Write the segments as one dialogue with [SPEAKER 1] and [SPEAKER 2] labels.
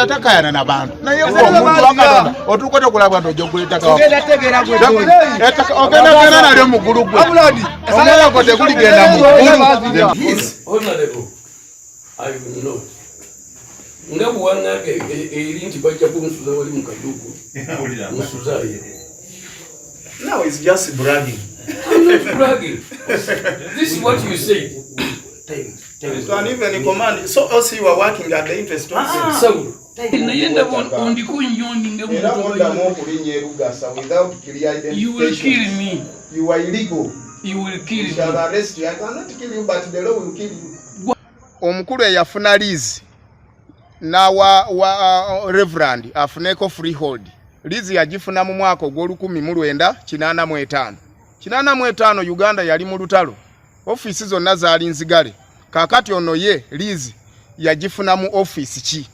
[SPEAKER 1] Takka yana na bantu naye omuntu wakadona otukote kulabwa ndojo kulitaka ogenda tegera gwe ogenda kana na lyo mugulu gwe omwana ko tekuligenda mu
[SPEAKER 2] honorable I will know ngabu wana elinti bajja kunsuza wali mukadugu musuzaye.
[SPEAKER 3] Now it's just bragging.
[SPEAKER 2] I'm not bragging. This is what you said.
[SPEAKER 3] So and even in command, so also you are working at the interest of
[SPEAKER 2] so nayenda ondi kunyondi ngabu
[SPEAKER 3] without clear identification.
[SPEAKER 2] You will kill me.
[SPEAKER 3] You are illegal.
[SPEAKER 2] You will kill me.
[SPEAKER 3] We shall arrest you. I cannot kill you, but the law will kill you.
[SPEAKER 1] Omukulu yafuna lease na wa reverend afuneko freehold. Lease yagifuna mu mwaka ogw'olukumi mu etaano Uganda yali mu lutalo. Office zonna zaali nzigale. Kakati ono ye lease yagifuna mu office ki.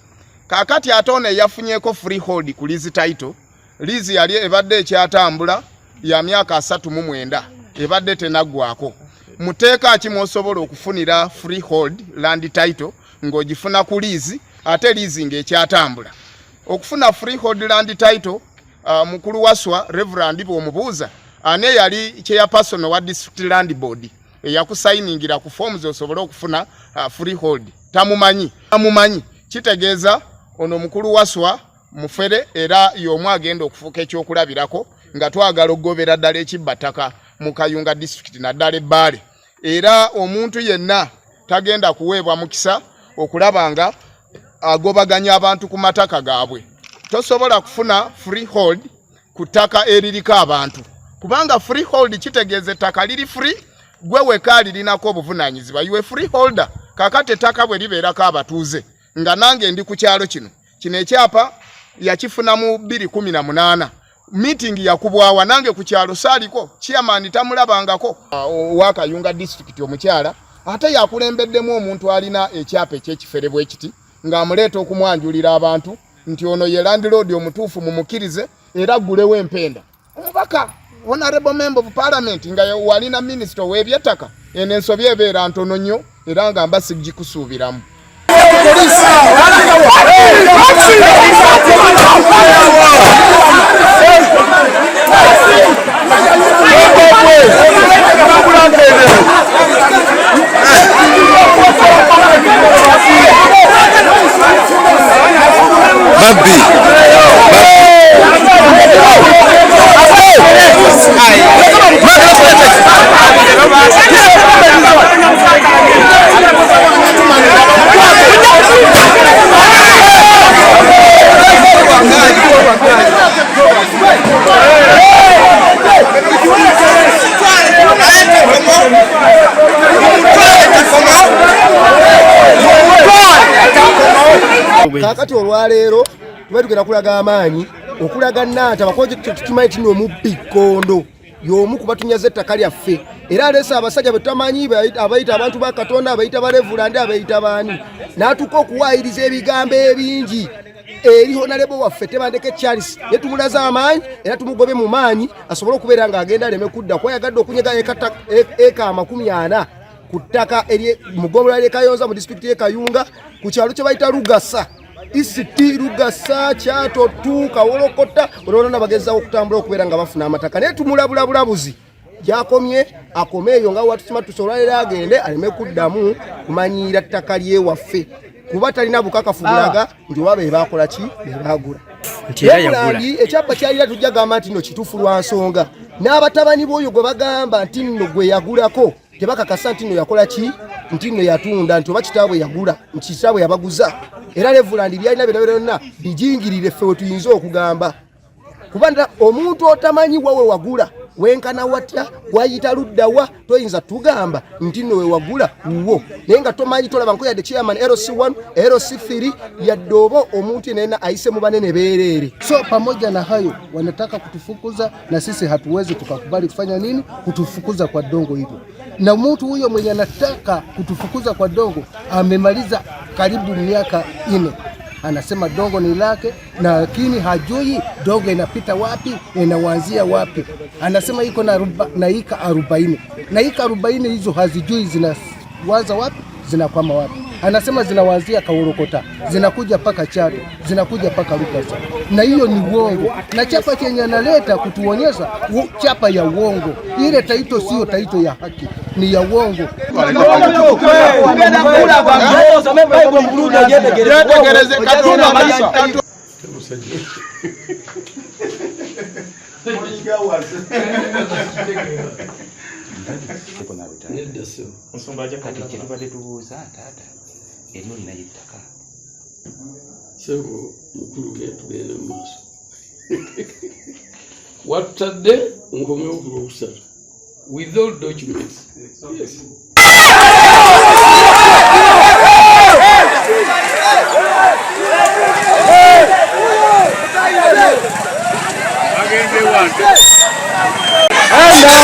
[SPEAKER 1] Kakati atone yafunyeko freehold ku lease title. Lease yali ebadde ekyatambula ya myaka 39 ebadde tenaggwako. Muteeka ki mwosobola okufunira freehold land title ng'ogifuna ku lease ate lease ng'ekyatambula. Okufuna freehold land title mukulu waswa Reverend bw'omubuuza ane yali chairperson wa district land board eyakusayiningira ku forms osobola okufuna freehold tamumanyi kitegeeza ono mukulu waswa mufere era y'omu agenda okufuuka ekyokulabirako nga twagala okugobera ddala ekibbataka mu Kayunga district naddala ebbaale era omuntu yenna tagenda kuweebwa mukisa okulabanga agobaganya abantu ku mataka gaabwe. Tosobola kufuna freehold ku ttaka eririko abantu kubanga freehold kitegeeze ettaka liri free gwe weka lirinako obuvunaanyizibwa you a freeholder. Kakati ettaka bwe libeerako abatuuze nga nange ndi ku kyalo kino ekyapa yakifuna mu 2018 meeting yakubwawa nange ku kyalo saaliko chairman tamulabangako wa Kayunga district omukyala ate yakulembeddemu omuntu alina ekyapa ekyekifere bwe kiti ng'amuleeta okumwanjulira abantu nti ono ye landlord omutuufu mumukirize era ggulewo empenda. Omubaka honorable member of parliament nga walina minister w'ebyettaka eno ensobi ebeera ntono nnyo era nga mba sigikusuubiramu.
[SPEAKER 4] Kakati olwaleero tubetugenda kulaga amaanyi okulaga Nantaba tukimanyi tino omubbi kondo y'omu kubatunyaza ettaka lyaffe era alesa abasajja betamanyi abayita abantu ba Katonda abayita balevulandi abayita baani n'atuuka okuwaayiriza ebigambo ebingi eri honorable waffe Tebandeke Charles ne tumulaza amaanyi era tumugobe mu maanyi asobole okubeera ng'agenda aleme kudda kwayagadde okunyega eka 40 ku ttaka mugomola lye Kayonza mu district ye Kayunga ku kyalo kye bayita Lugasa isiti Lugasa Kyato tuka Wolokota olona bagezza okutambula okubeera nga bafuna amataka naye tumulabulabuzi gyakomye akomeeyo nga watusimatuse olwalera agende aleme kuddamu kumanyira ttaka lye waffe kuba talina bukakafu bulaga nti wabe bakola ki bagula ekyapa kyalira tujja gamba nti no kituufu lwa nsonga n'abatabani b'oyo gwe bagamba nti nno gwe yagulako tebakakasa nti nno yakola ki nti nno yatunda nti oba kitaabwe yagula nti kitaabwe yabaguza era Levulandi byalina byonna bijingirire ffe we tuyinza okugamba kuba omuntu otamanyi wawe wagula wenkana watya wayita luddawa toyinza tugamba nti nno we wagula wo naye nga tomanyi tolaba nko yadde chairman LC1 LC3 yadde oba omuntu yenena aise mu banene beerere.
[SPEAKER 5] So pamoja na hayo wanataka kutufukuza na sisi hatuwezi tukakubali kufanya nini kutufukuza kwa dongo hilo. Na mtu huyo mwenye anataka kutufukuza kwa dongo amemaliza karibu miaka 4. Anasema dongo ni lake na lakini hajui dongo inapita wapi inaanzia wapi. Anasema iko na ika 40. Na ika 40 hizo hazijui zinaanza wapi zinakwama wapi. Anasema zinaanzia Kaorokota, zinakuja paka Chado, zinakuja paka Lukasa. Na hiyo ni uongo. Na chapa chenye analeta kutuonyesha chapa ya uongo. Ile taito sio taito ya haki, ni ya uongo.
[SPEAKER 2] What are they? With all documents. Yes.